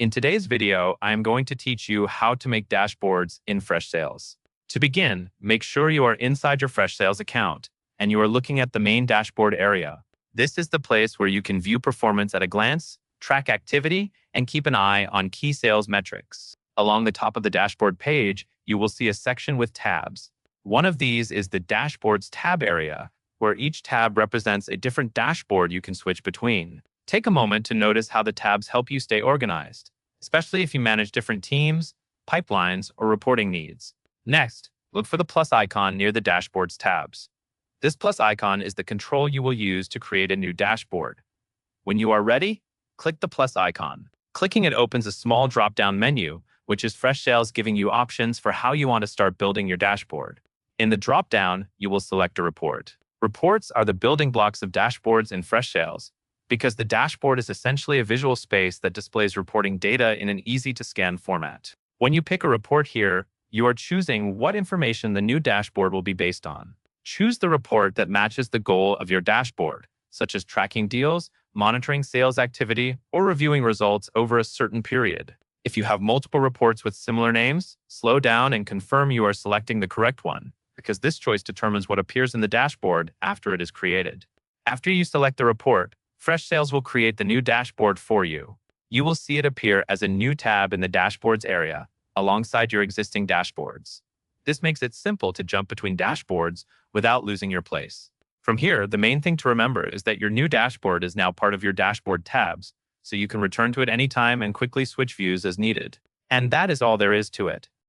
In today's video, I am going to teach you how to make dashboards in Freshsales. To begin, make sure you are inside your Freshsales account and you are looking at the main dashboard area. This is the place where you can view performance at a glance, track activity, and keep an eye on key sales metrics. Along the top of the dashboard page, you will see a section with tabs. One of these is the Dashboards tab area, where each tab represents a different dashboard you can switch between. Take a moment to notice how the tabs help you stay organized, especially if you manage different teams, pipelines, or reporting needs. Next, look for the plus icon near the Dashboards tabs. This plus icon is the control you will use to create a new dashboard. When you are ready, click the plus icon. Clicking it opens a small drop-down menu, which is Freshsales giving you options for how you want to start building your dashboard. In the drop-down, you will select a report. Reports are the building blocks of dashboards in Freshsales, because the dashboard is essentially a visual space that displays reporting data in an easy-to-scan format. When you pick a report here, you are choosing what information the new dashboard will be based on. Choose the report that matches the goal of your dashboard, such as tracking deals, monitoring sales activity, or reviewing results over a certain period. If you have multiple reports with similar names, slow down and confirm you are selecting the correct one, because this choice determines what appears in the dashboard after it is created. After you select the report, Freshsales will create the new dashboard for you. You will see it appear as a new tab in the Dashboards area, alongside your existing dashboards. This makes it simple to jump between dashboards without losing your place. From here, the main thing to remember is that your new dashboard is now part of your dashboard tabs, so you can return to it anytime and quickly switch views as needed. And that is all there is to it.